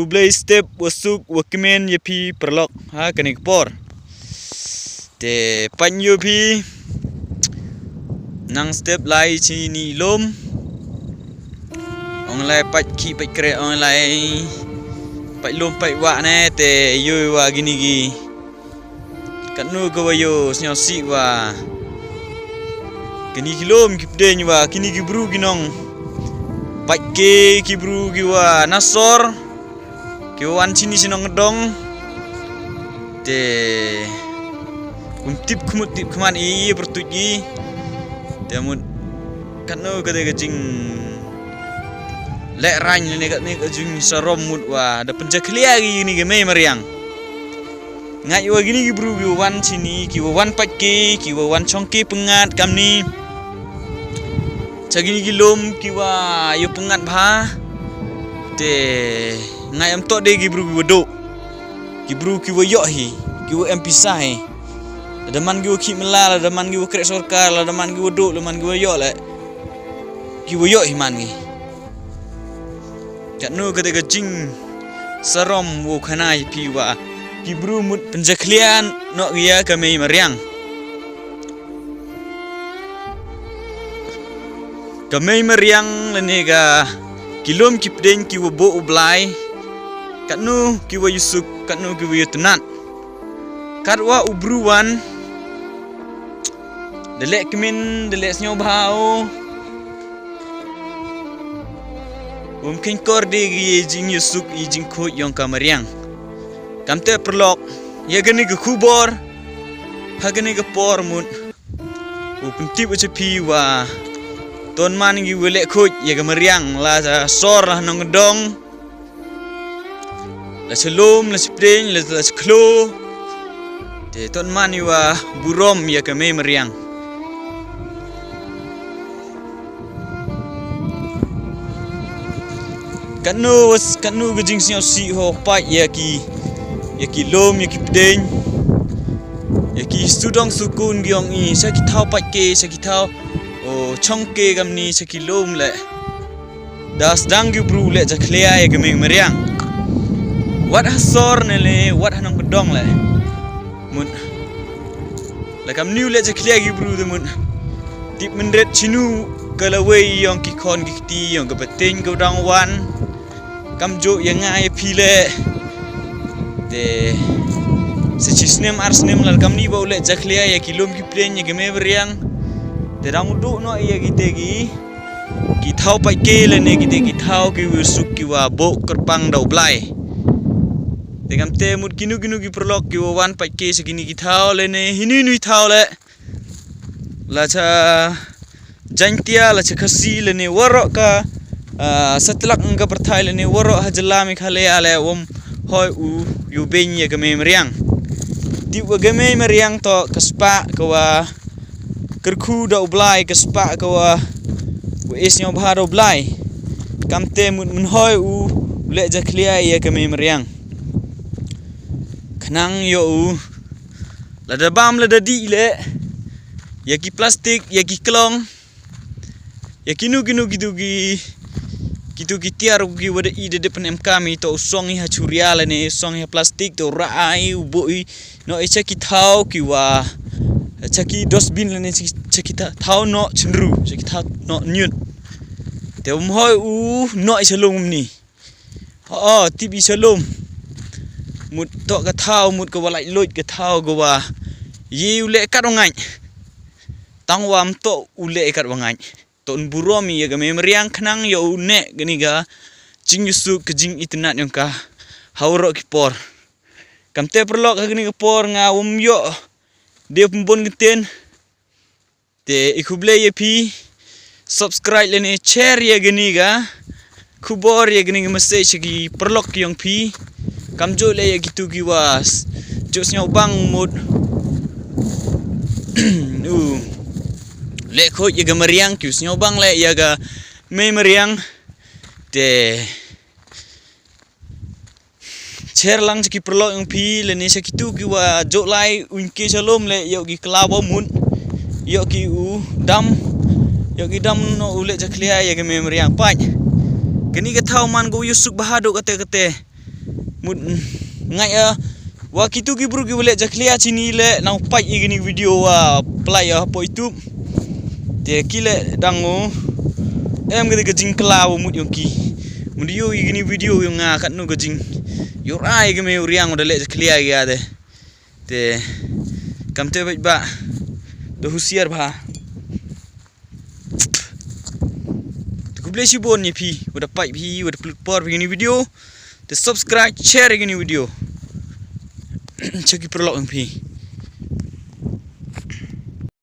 Blai step wasuk wakimen yapi perlok ha kani kepor. Te panyo pi nang step lai chini lom. Ong lai pat ki pat kre ong lai pat lom pat wa ne te yo wa gini gi. Kat nu ko yo snyo si wa. Kini kilom kipden wa kini gi bru ginong. Pat ke ki bru gi wa nasor. Ki wan chini sinong ngedong. Te tip kumut tip keman i bertuji. Te mut kat nu ko te jing lek rany ni kat ni jing sarom mut wa da penjaklia gi ni ge Bei Mariang. Ngai wa gini gi bru gi wan sini ki wan patke ki wan chongke pengat kam ni. Chagini gi lom ki wa yo pengat bha. Te ngai am to de gi bru gi wodo. Gi bru ki wo yo hi, ki wo PYNSAH hi. Daman gi wo ki melal, daman gi wo krek sorkar, daman gi wodo, daman gi wo yo le. Ki wo yo hi man gi. Kat nu kata jing sarom wo khanai pi wa ki bru mut penjaklian no Iaka Bei Mariang. Ka Bei Mariang lenega kilom kipden ki wo bo Blai. Kat nu ki wo yusuk, kat nu ki wo yutenat. Kat wa ubruan delek kemin delek snyo bhao. Wymkheiñkor de gi jing yusuk i Jingkhuid Iaka Mariang. Kamte perlok ya gani ke kubor ha gani ke por mun u pentip ucepi wa ton man gi welek khoj Iaka Mariang la sor lah nong dong la selom la spring la sklo te ton man wa BUROM Iaka Bei Mariang. Kanu gejing siau si ho pai ya ki lom ya ki pdeng ya ki SUDONG SUKUN giong i sa ki thau pai ke sa ki thau o chong ke gam ni sa ki lom le das dang gi bru le ja klea Iaka Bei Mariang. Wat hasor ne le wat hanong kedong le mun la kam niu le ja klea gi bru de mun tip menret chinu ke LAWEI yong ki kon gi ti yong ke PATENG ke dang wan. Kam jo yang ngai pile te sechisnem arsnem lal kam ni baule jaklia ya kilom ki plen Iaka Bei Mariang te dang du no ya gite ki thau pai ke le ne gite ki thau ki usuk ki wa bo kerpang dau Blai te kam te mut kinu ki perlok ki wan pai ke segini ki thau le ne hini nui thau le la cha jantia la cha khasi le ne warok ka setelak engka perthai le ni waro hajela mi khale ale wom hoi u yu ben Iaka Bei Mariang. Ti wa Bei Mariang to kaspa kwa Jingkyrkhu da Blai kaspa kwa isnyo bha da Blai. Kamte mun hoi u le jaklia Iaka Bei Mariang. KHNANG yo u la da bam la da di le ya ki plastik ya ki klong ya kinu gitu tiar gi wada i de depan kami to song i hachuriala ne song i plastik to rai uboi no e cheki thau ki wa cheki dosbin le ne cheki thau no chenru cheki thau no nyun te hoi u no i salum ni tibi salum mut to ka thau mut ko walai loit ka thau go wa yi ule kat wangai tangwam to ule kat wangai ton BUROM Iaka Bei Mariang KHNANG yo ne gani ga jing yusuk ke jing itnat yang ka hauro ki por kamte perlok gani ke por nga yo de pembon geten te ikuble ye pi subscribe le ne share ya gani ga kubor ya gani message ki perlok yang pi kamjo le ya gitu ki was josnya bang mut le khoj Iaka Mariang ki snyo bang le Iaka Bei Mariang te cher lang ki perlo yang pi le ni sakitu ki wa jo lai unke shalom le yo ki klabo mun yo ki u dam no ule jaklia Iaka Bei Mariang pai kini ka thau man go yusuk bahado kate mut ngai wa kitu ki buru ki boleh jaklia chini le nang pai igini video play po YouTube te kile dango em ke jingklau mut yoki mudio igini video yung kat no ke jing yurai ke me uriang udah le jaklia ya de te kamte ba do husiar ba bless you bon pi udah pai pi udah pelupor begini video the subscribe share begini video ceki perlok pi